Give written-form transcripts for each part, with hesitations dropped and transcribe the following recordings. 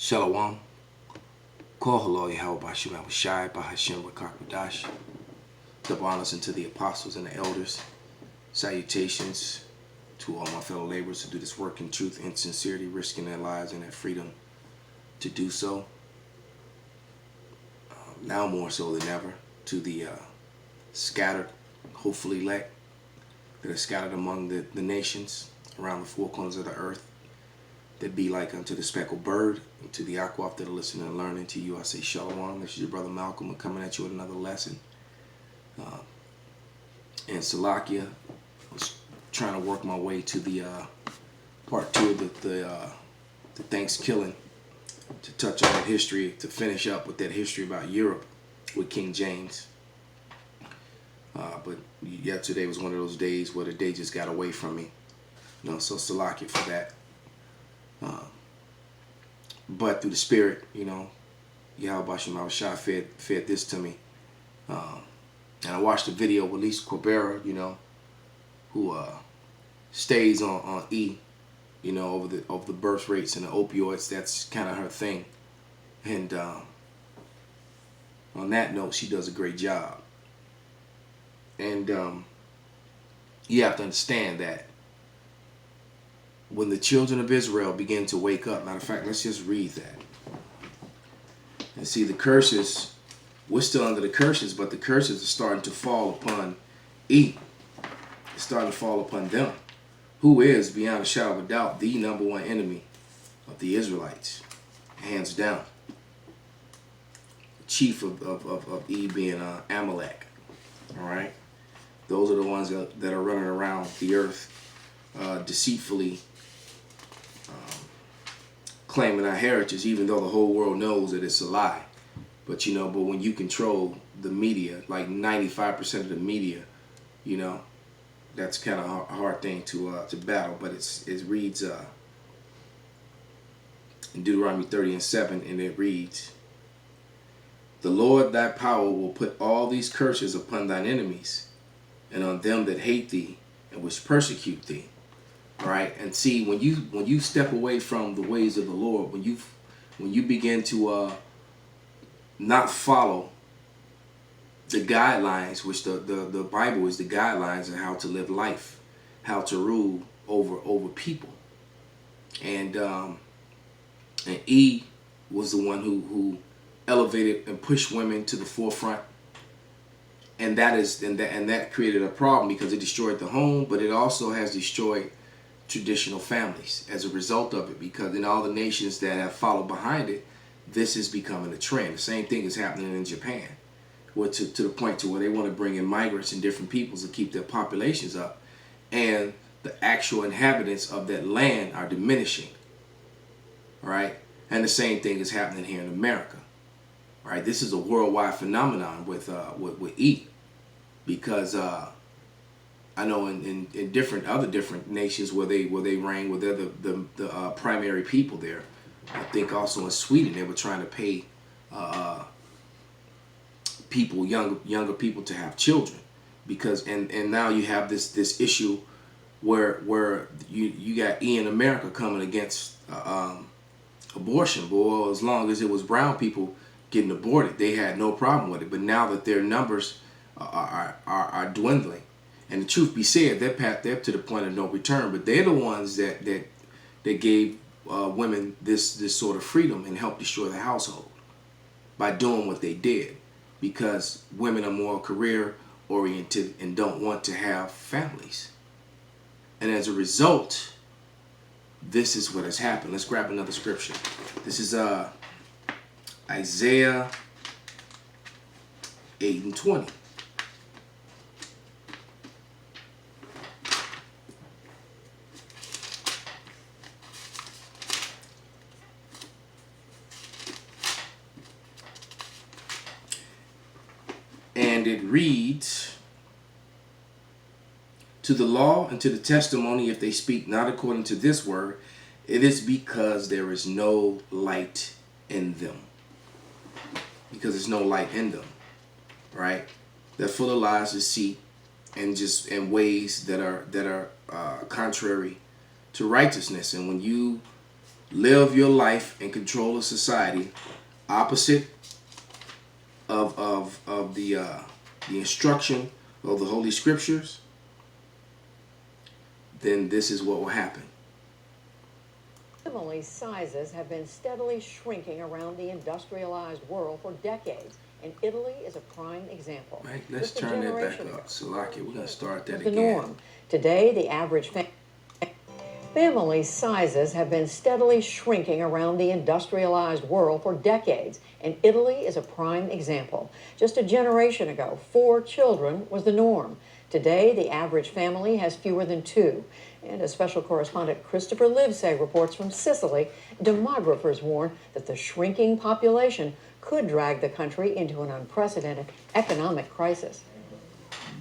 Shalom. Call hello Yahweh Bashim Abishai Bahashim Rakakwadash. Double honors unto the apostles and the elders. Salutations to all my fellow laborers who do this work in truth and sincerity, risking their lives and their freedom to do so. Now more so than ever, to the scattered, hopefully elect, that are scattered among the nations around the four corners of the earth, that be like unto the speckled bird, and to the aquaf that are listening and learning. To you I say shalom. This is your brother Malcolm coming at you with another lesson. And Salakia, I was trying to work my way to the part two of the Thanksgiving, to touch on that history, to finish up with that history about Europe with King James. But yesterday was one of those days where the day just got away from me. So Salakia for that. But through the Spirit, Yahweh Bashim Abishai fed this to me. And I watched a video with Lisa Corbera, who stays on E, over the birth rates and the opioids. That's kind of her thing. And on that note, she does a great job. And you have to understand that when the children of Israel begin to wake up, matter of fact, let's just read that. And see, the curses, we're still under the curses, but the curses are starting to fall upon E. It's starting to fall upon them, who is, beyond a shadow of a doubt, the number one enemy of the Israelites, hands down. The chief of E being Amalek, all right? Those are the ones that are running around the earth deceitfully, claiming our heritage, even though the whole world knows that it's a lie. But but when you control the media, like 95% of the media, that's kind of a hard thing to battle. But it reads in Deuteronomy 30:7, and it reads, "The Lord thy power will put all these curses upon thine enemies, and on them that hate thee, and which persecute thee." All right, and see, when you step away from the ways of the Lord, when you begin to not follow the guidelines, which the Bible is the guidelines of how to live life, how to rule over people, and E was the one who elevated and pushed women to the forefront, and that created a problem because it destroyed the home, but it also has destroyed traditional families as a result of it, because in all the nations that have followed behind it, this is becoming a trend. The same thing is happening in Japan, where to the point to where they want to bring in migrants and different peoples to keep their populations up, and the actual inhabitants of that land are diminishing. All right, and the same thing is happening here in America. All right, this is a worldwide phenomenon with E, because I know in other different nations where they reign, where they're the primary people there. I think also in Sweden they were trying to pay people, younger people, to have children, because and now you have this issue where you got E in America coming against abortion. Boy, as long as it was brown people getting aborted, they had no problem with it. But now that their numbers are dwindling. And the truth be said, they're to the point of no return. But they're the ones that gave women this sort of freedom and helped destroy the household by doing what they did, because women are more career oriented and don't want to have families. And as a result, this is what has happened. Let's grab another scripture. This is Isaiah 8:20. And it reads, "To the law and to the testimony, if they speak not according to this word, it is because there is no light in them." Because there's no light in them, right? They're full of lies, deceit, and ways that are contrary to righteousness. And when you live your life and control of society opposite of the instruction of the Holy Scriptures, then this is what will happen. Family sizes have been steadily shrinking around the industrialized world for decades, and Italy is a prime example. Right, let's turn that back up. Salakia, we're going to start that again. The norm. Today, the average family sizes have been steadily shrinking around the industrialized world for decades, and Italy is a prime example. Just a generation ago, 4 children was the norm. Today, the average family has fewer than 2. And as special correspondent Christopher Livesay reports from Sicily, demographers warn that the shrinking population could drag the country into an unprecedented economic crisis.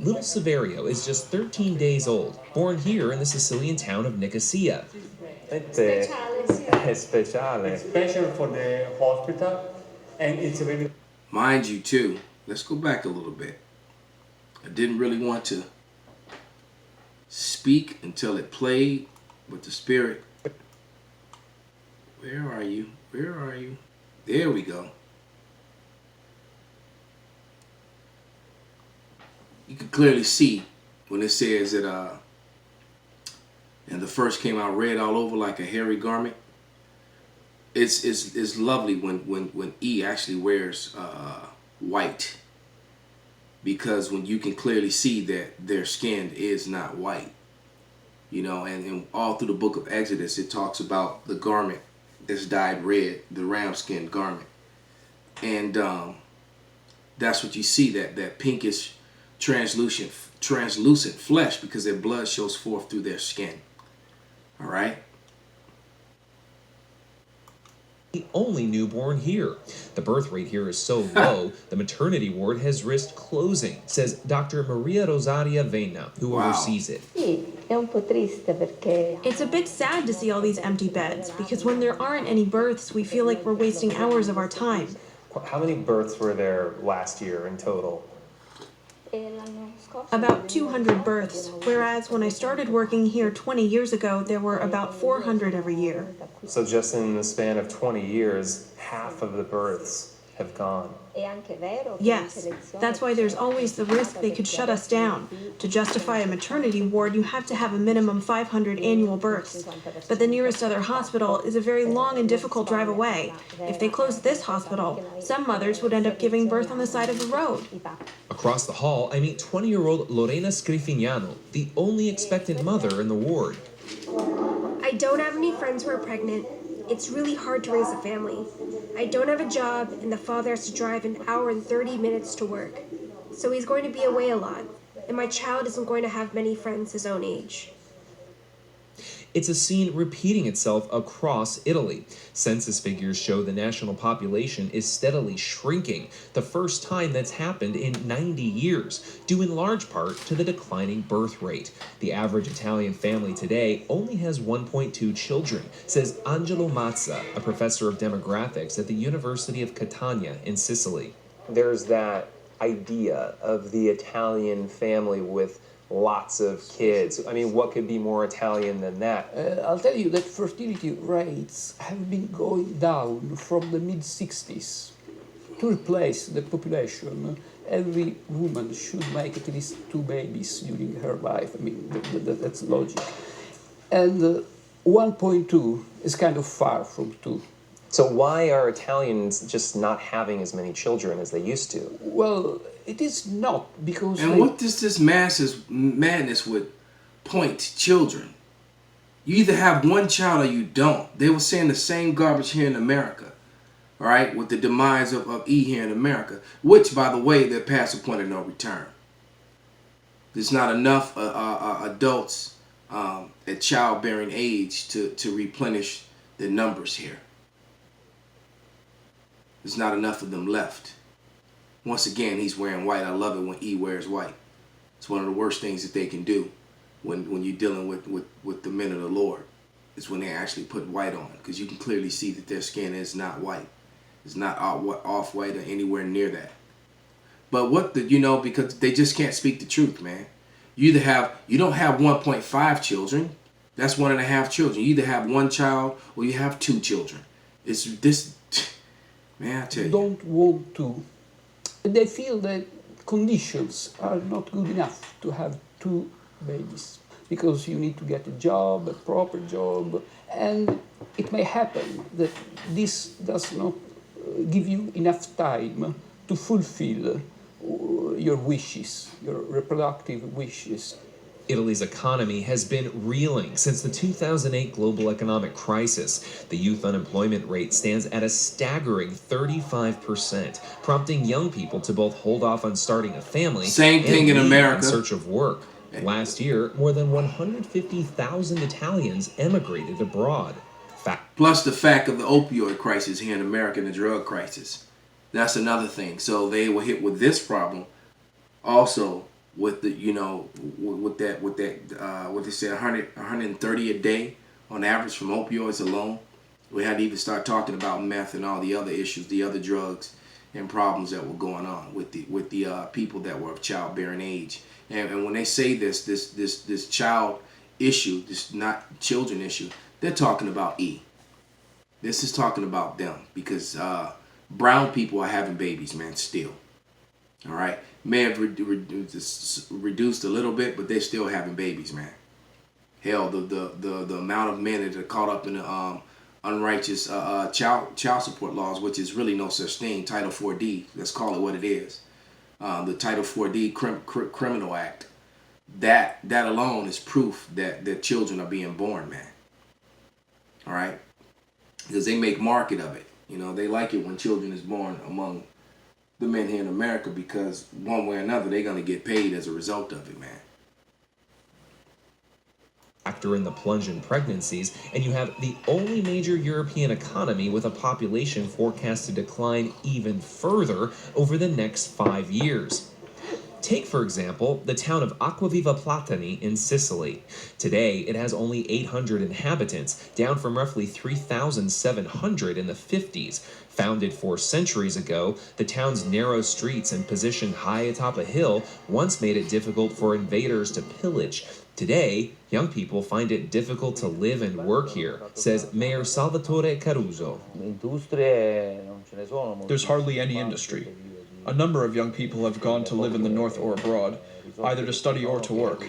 Little Saverio is just 13 days old, born here in the Sicilian town of Nicosia. It's special for the hospital, and it's really... Mind you, too, let's go back a little bit. I didn't really want to speak until it played, but the Spirit... Where are you? Where are you? There we go. You can clearly see when it says that, and the first came out red all over like a hairy garment. It's lovely when E actually wears white, because when you can clearly see that their skin is not white, you know, and all through the book of Exodus it talks about the garment that's dyed red, the ram skin garment, and that's what you see, that pinkish translucent flesh, because their blood shows forth through their skin. All right. The only newborn here. The birth rate here is so low, the maternity ward has risked closing, says Dr. Maria Rosaria Vena, who oversees it. It's a bit sad to see all these empty beds, because when there aren't any births, we feel like we're wasting hours of our time. How many births were there last year in total? About 200 births, whereas when I started working here 20 years ago, there were about 400 every year. So just in the span of 20 years, half of the births have gone. Yes, that's why there's always the risk they could shut us down. To justify a maternity ward, you have to have a minimum 500 annual births. But the nearest other hospital is a very long and difficult drive away. If they closed this hospital, some mothers would end up giving birth on the side of the road. Across the hall, I meet 20-year-old Lorena Scrifignano, the only expectant mother in the ward. I don't have any friends who are pregnant. It's really hard to raise a family. I don't have a job, and the father has to drive an hour and 30 minutes to work. So he's going to be away a lot, and my child isn't going to have many friends his own age. It's a scene repeating itself across Italy. Census figures show the national population is steadily shrinking, the first time that's happened in 90 years, due in large part to the declining birth rate. The average Italian family today only has 1.2 children, says Angelo Mazza, a professor of demographics at the University of Catania in Sicily. There's that idea of the Italian family with lots of kids. I mean, what could be more Italian than that? I'll tell you that fertility rates have been going down from the mid-60s. To replace the population, every woman should make at least 2 babies during her life. I mean, that's logic. And 1.2 is kind of far from 2. So why are Italians just not having as many children as they used to? Well, it is not because... And what does this madness with point children? You either have one child or you don't. They were saying the same garbage here in America. All right, with the demise of E here in America, which, by the way, they're past the point of no return. There's not enough adults at childbearing age to replenish the numbers here. There's not enough of them left. Once again, he's wearing white. I love it when E wears white. It's one of the worst things that they can do when you're dealing with the men of the Lord. Is when they actually put white on, because you can clearly see that their skin is not white. It's not off-white or anywhere near that. But because they just can't speak the truth, man. You don't have 1.5 children. That's 1.5 children. You either have one child or you have 2 children. It's this, man, I tell you. Don't want to. They feel that conditions are not good enough to have 2 babies because you need to get a job, a proper job, and it may happen that this does not give you enough time to fulfill your wishes, your reproductive wishes. Italy's economy has been reeling since the 2008 global economic crisis. The youth unemployment rate stands at a staggering 35%, prompting young people to both hold off on starting a family Same thing in leave America. in search of work. Last year, more than 150,000 Italians emigrated abroad. Plus the fact of the opioid crisis here in America and the drug crisis. That's another thing. So they were hit with this problem also with the, you know, with that what they say 130 a day on average from opioids alone. We had to even start talking about meth and all the other issues, the other drugs and problems that were going on with the people that were of childbearing age. And when they say this child issue, this not children issue, they're talking about E. This is talking about them because brown people are having babies, man, still. All right, may have reduced a little bit, but they're still having babies, man. Hell, the amount of men that are caught up in the unrighteous child support laws, which is really no such thing. Title 4D, let's call it what it is. The Title 4D Criminal Act. That alone is proof that children are being born, man. All right, because they make market of it. You know, they like it when children is born among the men here in America because one way or another they're gonna get paid as a result of it, man. Factor in the plunge in pregnancies, and you have the only major European economy with a population forecast to decline even further over the next 5 years. Take, for example, the town of Acquaviva Platani in Sicily. Today, it has only 800 inhabitants, down from roughly 3,700 in the 50s. Founded 4 centuries ago, the town's narrow streets and position high atop a hill once made it difficult for invaders to pillage. Today, young people find it difficult to live and work here, says Mayor Salvatore Caruso. There's hardly any industry. A number of young people have gone to live in the north or abroad, either to study or to work.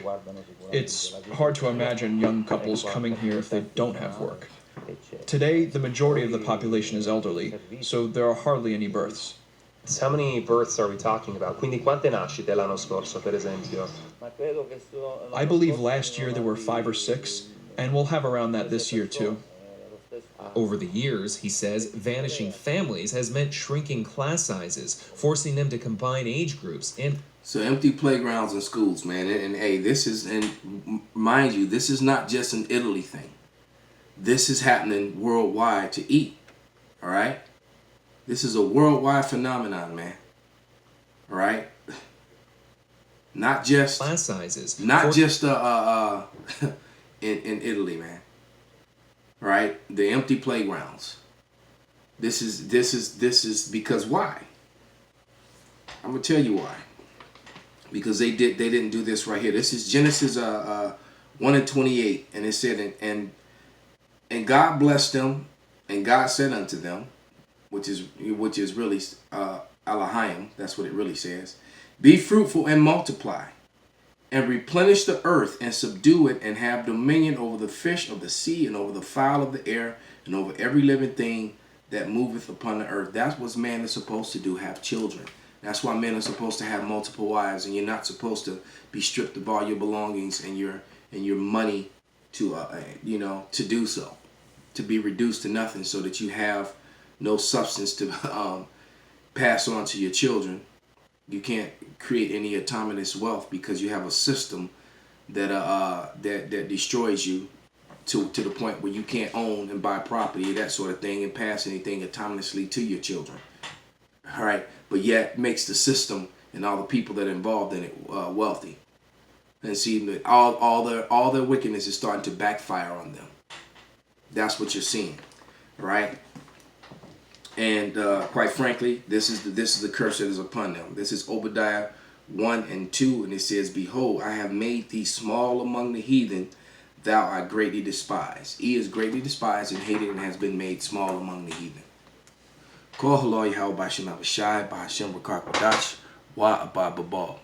It's hard to imagine young couples coming here if they don't have work. Today, the majority of the population is elderly, so there are hardly any births. How many births are we talking about? Quindi quante nascite l'anno scorso, per esempio? I believe last year there were 5 or 6, and we'll have around that this year too. Over the years, he says, vanishing families has meant shrinking class sizes, forcing them to combine age groups and... So empty playgrounds in schools, man. And hey, this is, and mind you, this is not just an Italy thing. This is happening worldwide to eat. All right? This is a worldwide phenomenon, man. All right? Not just class sizes. Not just in Italy, man. All right? The empty playgrounds. This is because why? I'm gonna tell you why. Because they didn't do this right here. This is Genesis 1:28, and it said, and God blessed them, and God said unto them, which is really Elohim, that's what it really says, be fruitful and multiply, and replenish the earth, and subdue it, and have dominion over the fish of the sea, and over the fowl of the air, and over every living thing that moveth upon the earth. That's what man is supposed to do, have children. That's why men are supposed to have multiple wives, and you're not supposed to be stripped of all your belongings and your money to to do so, to be reduced to nothing, so that you have no substance to pass on to your children. You can't create any autonomous wealth because you have a system that that destroys you to the point where you can't own and buy property, that sort of thing, and pass anything autonomously to your children. All right, but yet makes the system and all the people that are involved in it wealthy. And see that all their wickedness is starting to backfire on them. That's what you're seeing, right? And quite frankly, this is the curse that is upon them. This is Obidiah 1 and 2, and it says, behold, I have made thee small among the heathen, thou art greatly despised. He is greatly despised and hated and has been made small among the heathen. Call Halal Yahweh Bashem Abishai, Bahashem Rakak Wadash, Wa Abba Babal.